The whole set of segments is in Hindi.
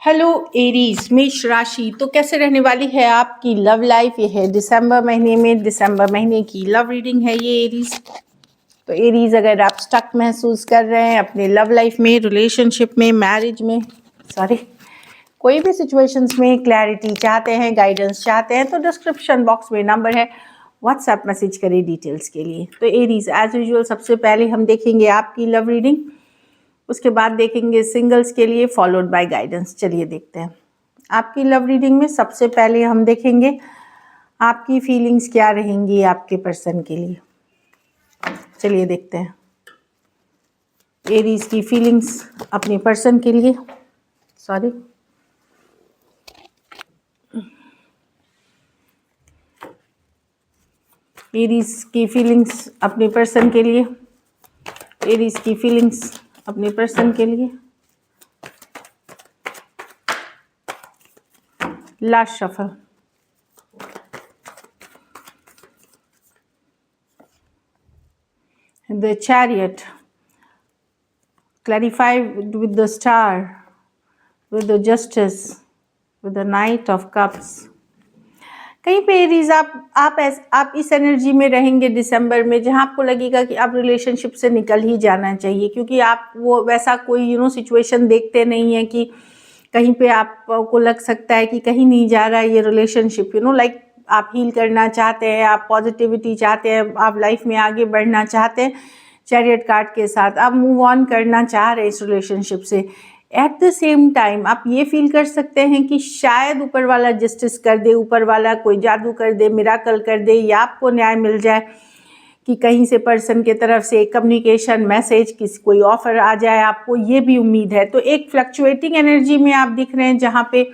हेलो एरीज मेष राशि। तो कैसे रहने वाली है आपकी लव लाइफ? ये है दिसंबर महीने की लव रीडिंग है ये एरीज। तो एरीज, अगर आप स्टक महसूस कर रहे हैं अपने लव लाइफ में, रिलेशनशिप में, मैरिज में, कोई भी सिचुएशंस में क्लैरिटी चाहते हैं, गाइडेंस चाहते हैं, तो डिस्क्रिप्शन बॉक्स में नंबर है, व्हाट्सएप मैसेज करिए डिटेल्स के लिए। तो एरीज, एज यूजुअल सबसे पहले हम देखेंगे आपकी लव रीडिंग, उसके बाद देखेंगे सिंगल्स के लिए, फॉलोड बाय गाइडेंस। चलिए देखते हैं आपकी लव रीडिंग में। सबसे पहले हम देखेंगे आपकी फीलिंग्स क्या रहेंगी आपके पर्सन के लिए। चलिए देखते हैं एरीज की फीलिंग्स अपने पर्सन के लिए। एरीज की फीलिंग्स अपने पर्सन के लिए। एरीज की फीलिंग्स अपने पर्सन के लिए। Last shuffle. The Chariot, clarify with the Star, with the Justice, with the Knight of Cups. कहीं पे एरीज आप इस एनर्जी में रहेंगे दिसंबर में, जहां आपको लगेगा कि आप रिलेशनशिप से निकल ही जाना चाहिए, क्योंकि आप वो वैसा कोई सिचुएशन देखते नहीं है कि कहीं पे आपको लग सकता है कि कहीं नहीं जा रहा है ये रिलेशनशिप। लाइक आप हील करना चाहते हैं, आप पॉजिटिविटी चाहते हैं, आप लाइफ में आगे बढ़ना चाहते हैं। चैरियट कार्ड के साथ आप मूव ऑन करना चाह रहे हैं इस रिलेशनशिप से। एट द सेम टाइम आप ये फील कर सकते हैं कि शायद ऊपर वाला जस्टिस कर दे, ऊपर वाला कोई जादू कर दे, मिराकल कर दे, या आपको न्याय मिल जाए कि कहीं से पर्सन के तरफ से कम्युनिकेशन मैसेज, किसी कोई ऑफर आ जाए, आपको ये भी उम्मीद है। तो एक फ्लक्चुएटिंग एनर्जी में आप दिख रहे हैं, जहाँ पे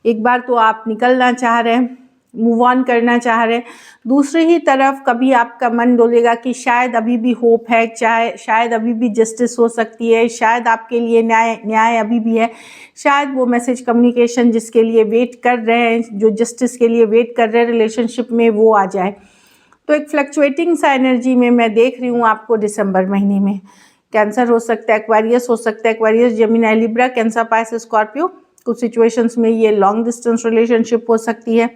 एक बार तो आप निकलना चाह रहे हैं, मूव ऑन करना चाह रहे हैं, दूसरी ही तरफ कभी आपका मन डोलेगा कि शायद अभी भी होप है, चाहे शायद अभी भी जस्टिस हो सकती है, शायद आपके लिए न्याय अभी भी है, शायद वो मैसेज कम्युनिकेशन जिसके लिए वेट कर रहे हैं, जो जस्टिस के लिए वेट कर रहे हैं रिलेशनशिप में, वो आ जाए। तो एक फ्लक्चुएटिंग सा एनर्जी में मैं देख रही हूँ आपको दिसंबर महीने में। कैंसर हो सकता है, एक्वेरियस हो सकता है, Aquarius, Gemini, Libra, Cancer, Pisces, Scorpio. कुछ सिचुएशंस में ये लॉन्ग डिस्टेंस रिलेशनशिप हो सकती है,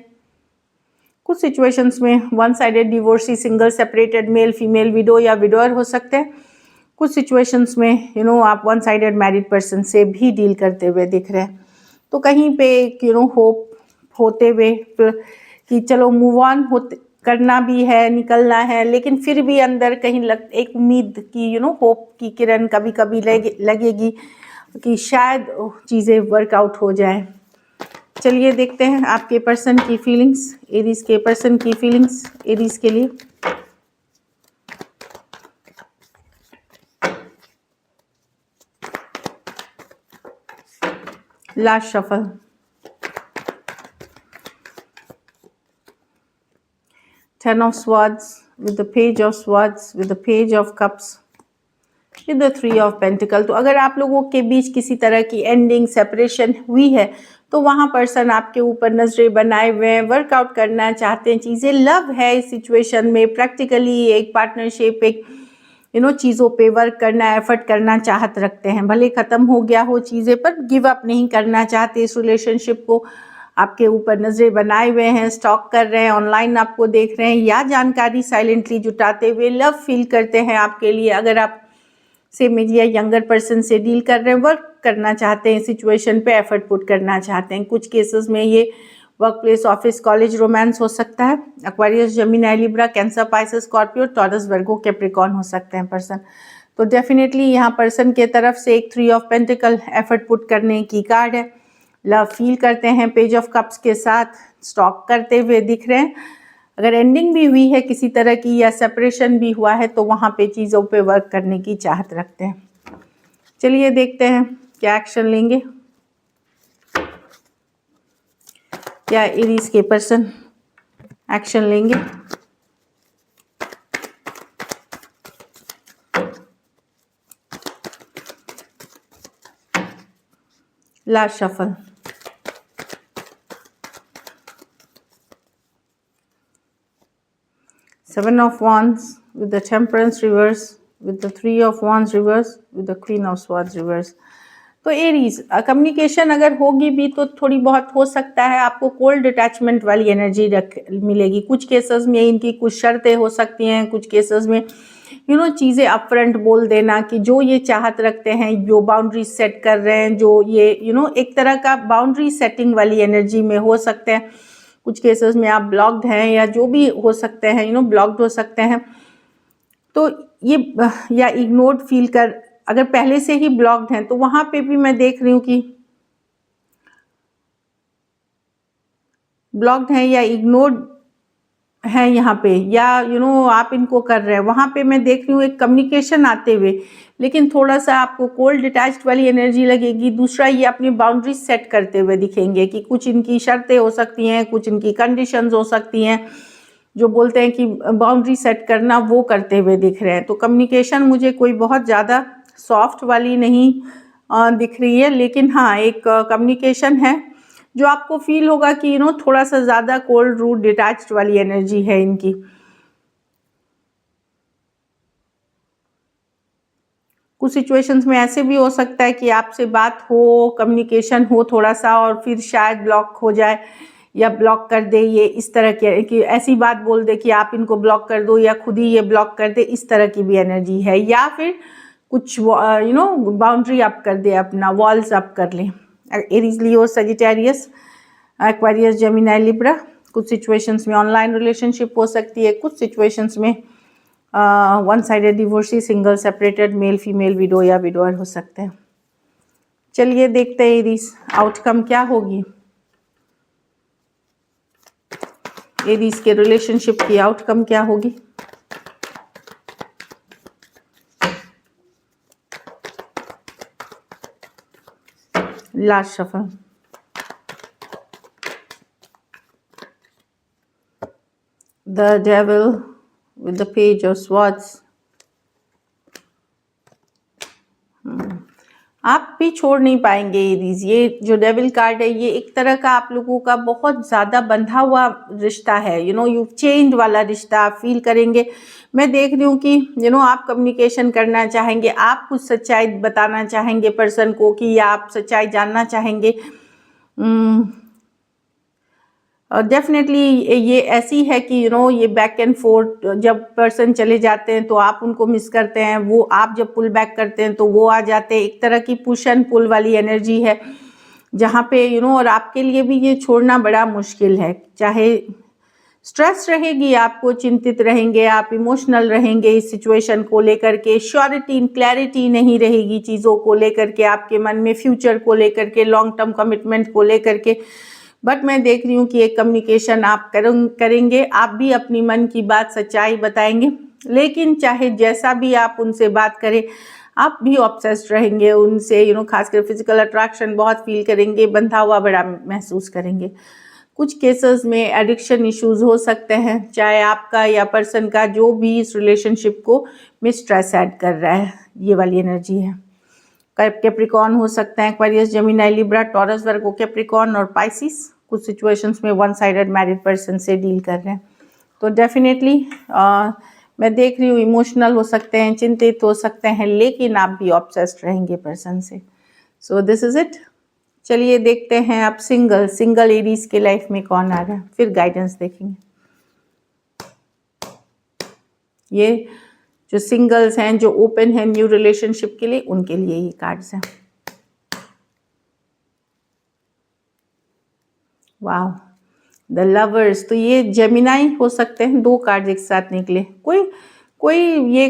कुछ सिचुएशंस में one sided divorcee, single, separated, male female, window या विडोअर हो सकते हैं। कुछ सिचुएशंस में आप वन साइडेड मैरिड पर्सन से भी डील करते हुए दिख रहे हैं। तो कहीं पे होप होते हुए कि चलो मूव ऑन होते करना भी है, निकलना है, लेकिन फिर भी अंदर कहीं एक उम्मीद की होप की किरण कभी कभी लगेगी कि शायद चीज़ें वर्कआउट हो जाए। चलिए देखते हैं आपके पर्सन की फीलिंग्स, एरीज के पर्सन की फीलिंग्स एरीज के लिए। Last shuffle. Ten of Swords with the Page of Swords with the Page of Cups with the Three of Pentacles। तो अगर आप लोगों के बीच किसी तरह की एंडिंग, सेपरेशन हुई है, तो वहाँ पर्सन आपके ऊपर नजरें बनाए हुए हैं, वर्कआउट करना चाहते हैं चीज़ें। लव है इस सिचुएशन में, प्रैक्टिकली एक पार्टनरशिप, एक चीज़ों पे वर्क करना, एफर्ट करना चाहत रखते हैं। भले ख़त्म हो गया हो चीज़ें, पर गिव अप नहीं करना चाहते इस रिलेशनशिप को। आपके ऊपर नजरें बनाए हुए हैं, स्टॉक कर रहे हैं, ऑनलाइन आपको देख रहे हैं, या जानकारी साइलेंटली जुटाते हुए लव फील करते हैं आपके लिए। अगर आप सेम एज या यंगर पर्सन से डील कर रहे हैं, वर्क करना चाहते हैं, सिचुएशन पे एफर्ट पुट करना चाहते हैं। कुछ केसेस में ये work place, office, college, romance हो सकता है। Aquarius, Gemini, Libra, Cancer, Pisces, Scorpio, Taurus, Virgo, Capricorn हो सकते हैं पर्सन। तो डेफिनेटली यहाँ पर्सन के तरफ से एक three of pentacle effort put करने की कार्ड है। लव फील करते हैं, पेज ऑफ कप्स के साथ स्टॉक करते हुए दिख रहे हैं। अगर एंडिंग भी हुई है किसी तरह की, या सेपरेशन भी हुआ है, तो वहाँ पे चीज़ों पे वर्क करने की चाहत रखते हैं। चलिए देखते हैं क्या एक्शन लेंगे, क्या एरीज के पर्सन एक्शन लेंगे। Last shuffle. Seven of Wands with the Temperance reverse, with the Three of Wands reverse, with the Queen of Swords reverse। तो एरीज कम्युनिकेशन अगर होगी भी तो थोड़ी बहुत हो सकता है आपको कोल्ड अटैचमेंट वाली एनर्जी मिलेगी। कुछ केसेस में इनकी कुछ शर्तें हो सकती हैं, कुछ केसेस में चीज़ें अपफ्रंट बोल देना कि जो ये चाहत रखते हैं, जो बाउंड्री सेट कर रहे हैं, जो ये एक तरह का बाउंड्री सेटिंग वाली एनर्जी में हो सकते हैं। कुछ केसेस में आप ब्लॉक्ड हैं या जो भी हो सकते हैं, ब्लॉक्ड हो सकते हैं। तो ये या इग्नोर्ड फील कर, अगर पहले से ही ब्लॉक्ड हैं तो वहां पे भी मैं देख रही हूँ कि ब्लॉक्ड हैं या इग्नोर्ड है यहाँ पे, या आप इनको कर रहे हैं, वहां पे मैं देख रही हूँ एक कम्युनिकेशन आते हुए, लेकिन थोड़ा सा आपको कोल्ड डिटैच्ड वाली एनर्जी लगेगी। दूसरा, ये अपनी बाउंड्री सेट करते हुए दिखेंगे कि कुछ इनकी शर्तें हो सकती हैं, कुछ इनकी कंडीशंस हो सकती हैं, जो बोलते हैं कि बाउंड्री सेट करना, वो करते हुए दिख रहे हैं। तो कम्युनिकेशन मुझे कोई बहुत ज़्यादा सॉफ्ट वाली नहीं दिख रही है, लेकिन हाँ एक कम्युनिकेशन है जो आपको फील होगा कि थोड़ा सा ज़्यादा कोल्ड रूट डिटैच्ड वाली एनर्जी है इनकी। कुछ सिचुएशंस में ऐसे भी हो सकता है कि आपसे बात हो, कम्युनिकेशन हो थोड़ा सा, और फिर शायद ब्लॉक हो जाए या ब्लॉक कर दे, ये इस तरह की कि ऐसी बात बोल दे कि आप इनको ब्लॉक कर दो या खुद ही ये ब्लॉक कर दे, इस तरह की भी एनर्जी है। या फिर कुछ बाउंड्री अप कर दे, अपना वॉल्स अप कर ले। एरीज, लियो, सजिटेरियस, एक्वेरियस, जेमिनी, लिब्रा। कुछ सिचुएशंस में ऑनलाइन रिलेशनशिप हो सकती है, कुछ सिचुएशंस में one sided divorcee, single, separated, male female, window या विडोअर हो सकते हैं। चलिए देखते हैं एरीज आउटकम क्या होगी, एरीज के रिलेशनशिप की आउटकम क्या होगी। Last shuffle, the devil with the page of swords। आप भी छोड़ नहीं पाएंगे एरीज। ये जो डेविल कार्ड है, ये एक तरह का आप लोगों का बहुत ज़्यादा बंधा हुआ रिश्ता है, यू चेंज वाला रिश्ता आप फील करेंगे। मैं देख रही हूँ कि आप कम्युनिकेशन करना चाहेंगे, आप कुछ सच्चाई बताना चाहेंगे पर्सन को, कि या आप सच्चाई जानना चाहेंगे। डेफिनेटली ये ऐसी है कि ये बैक एंड फोर्थ, जब पर्सन चले जाते हैं तो आप उनको मिस करते हैं, वो आप जब पुल बैक करते हैं तो वो आ जाते हैं। एक तरह की पुश एंड पुल वाली एनर्जी है, जहाँ पे और आपके लिए भी ये छोड़ना बड़ा मुश्किल है। चाहे स्ट्रेस रहेगी, आपको चिंतित रहेंगे, आप इमोशनल रहेंगे इस सिचुएशन को लेकर के, श्योरिटी, क्लैरिटी नहीं रहेगी चीज़ों को लेकर के, आपके मन में फ्यूचर को लेकर के, लॉन्ग टर्म कमिटमेंट को लेकर के। बट मैं देख रही हूँ कि एक कम्युनिकेशन आप करेंगे, आप भी अपनी मन की बात, सच्चाई बताएंगे, लेकिन चाहे जैसा भी आप उनसे बात करें, आप भी ऑब्सेस्ड रहेंगे उनसे, खासकर फिजिकल अट्रैक्शन बहुत फील करेंगे, बंधा हुआ बड़ा महसूस करेंगे। कुछ केसेस में एडिक्शन इश्यूज हो सकते हैं, चाहे आपका या पर्सन का, जो भी इस रिलेशनशिप को में स्ट्रेस ऐड कर रहा है, ये वाली एनर्जी है। कैप्रिकॉर्न हो सकते हैं, Aquarius, Gemini, Libra, taurus, Virgo, Capricorn और पाइसिस। कुछ सिचुएशंस में वन साइडेड मैरिड पर्सन से डील कर रहे हैं। तो डेफिनेटली मैं देख रही हूँ इमोशनल हो सकते हैं, चिंतित हो सकते हैं, लेकिन आप भी ऑब्सेस्ड रहेंगे पर्सन से। सो दिस इज इट। चलिए देखते हैं आप सिंगल एरीज के लाइफ में कौन आ रहा है, फिर गाइडेंस देखेंगे। ये जो सिंगल्स हैं, जो ओपन हैं न्यू रिलेशनशिप के लिए, उनके लिए ये कार्ड्स हैं। वाह, द लवर्स। तो ये जेमिनाई हो सकते हैं, दो कार्ड एक साथ निकले। कोई ये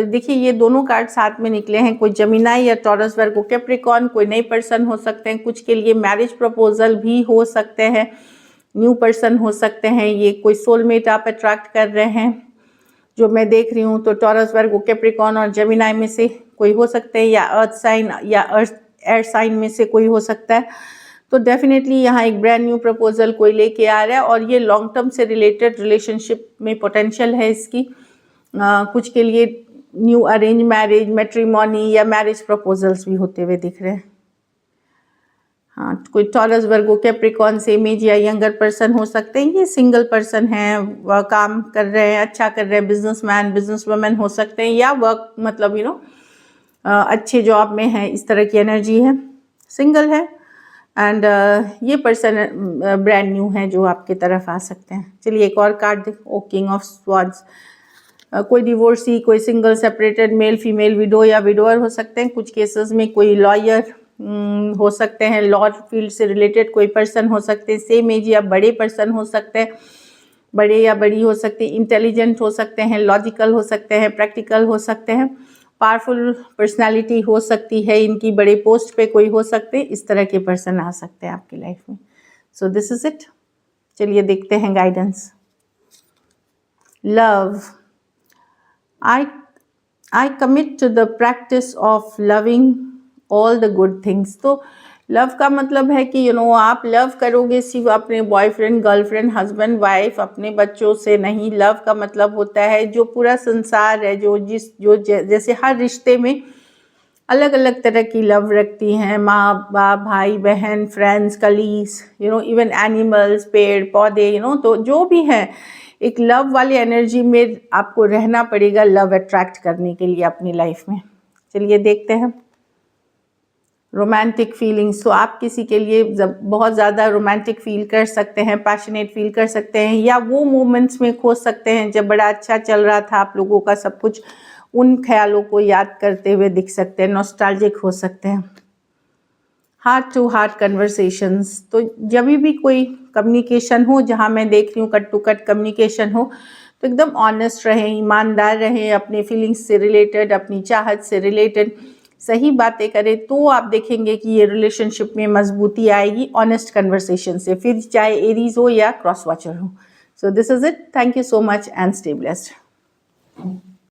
देखिए, ये दोनों कार्ड साथ में निकले हैं, कोई जेमिनाई या टॉरस, वर्गो, कैप्रिकॉर्न। कोई नए पर्सन हो सकते हैं, कुछ के लिए मैरिज प्रपोजल भी हो सकते हैं, न्यू पर्सन हो सकते हैं, ये कोई सोलमेट आप अट्रैक्ट कर रहे हैं, जो मैं देख रही हूँ। तो टॉरस, वर्गो, कैप्रिकॉर्न और जेमिनाई में से कोई हो सकते हैं, या अर्थ साइन या एयर साइन में से कोई हो सकता है। तो डेफिनेटली यहाँ एक ब्रांड न्यू प्रपोजल कोई लेके आ रहा है, और ये लॉन्ग टर्म से रिलेटेड रिलेशनशिप में पोटेंशियल है इसकी। कुछ के लिए न्यू अरेंज मैरिज, मैट्रिमोनी या मैरिज प्रपोजल्स भी होते हुए दिख रहे हैं। हाँ, कोई टॉरस, वर्गो, कैप्रिकॉर्न से इमेज या यंगर पर्सन हो सकते हैं। ये सिंगल पर्सन है, वह काम कर रहे हैं, अच्छा कर रहे हैं, बिजनेसमैन, बिजनेसवुमन हो सकते हैं, या वर्क मतलब अच्छे जॉब में है, इस तरह की एनर्जी है। सिंगल है एंड ये पर्सन ब्रांड न्यू है जो आपके तरफ आ सकते हैं। चलिए एक और कार्ड देखो, किंग ऑफ स्वॉर्ड्स। कोई डिवोर्सी, कोई single separated, male female, window या विडोअर हो सकते हैं। कुछ केसेस में कोई लॉयर हो सकते हैं, लॉ फील्ड से रिलेटेड कोई पर्सन हो सकते हैं, सेम एज या बड़े पर्सन हो सकते हैं, बड़े या बड़ी हो सकते हैं, इंटेलिजेंट हो सकते हैं, लॉजिकल हो सकते हैं, प्रैक्टिकल हो सकते हैं, पावरफुल पर्सनालिटी हो सकती है इनकी, बड़े पोस्ट पे कोई हो सकते हैं। इस तरह के पर्सन आ सकते हैं आपकी लाइफ में। So this is it. चलिए देखते हैं guidance. Love, I commit to the practice of loving all the good things. तो लव का मतलब है कि आप लव करोगे सिर्फ अपने बॉयफ्रेंड, गर्लफ्रेंड, हस्बैंड, वाइफ, अपने बच्चों से नहीं। लव का मतलब होता है जो पूरा संसार है, जैसे हर रिश्ते में अलग अलग तरह की लव रखती हैं, माँ बाप, भाई बहन, फ्रेंड्स, कलीग्स, इवन एनिमल्स, पेड़ पौधे, तो जो भी है, एक लव वाली एनर्जी में आपको रहना पड़ेगा लव अट्रैक्ट करने के लिए अपनी लाइफ में। चलिए देखते हैं रोमांटिक फीलिंग्स। तो आप किसी के लिए बहुत ज़्यादा रोमांटिक फील कर सकते हैं, पैशनेट फील कर सकते हैं, या वो मोमेंट्स में खो सकते हैं जब बड़ा अच्छा चल रहा था आप लोगों का सब कुछ, उन ख्यालों को याद करते हुए दिख सकते हैं, नॉस्टैल्जिक हो सकते हैं। हार्ट टू हार्ट कन्वर्सेशंस, तो जब भी कोई कम्युनिकेशन हो, जहाँ मैं देख रही हूँ कट टू कट कम्युनिकेशन हो, तो एकदम ऑनेस्ट रहें, ईमानदार रहें, अपने फीलिंग्स से रिलेटेड, अपनी चाहत से रिलेटेड सही बातें करें, तो आप देखेंगे कि ये रिलेशनशिप में मजबूती आएगी ऑनेस्ट कन्वर्सेशन से, फिर चाहे एरीज हो या क्रॉस वॉचर हो। सो this is it. Thank you so much and stay blessed.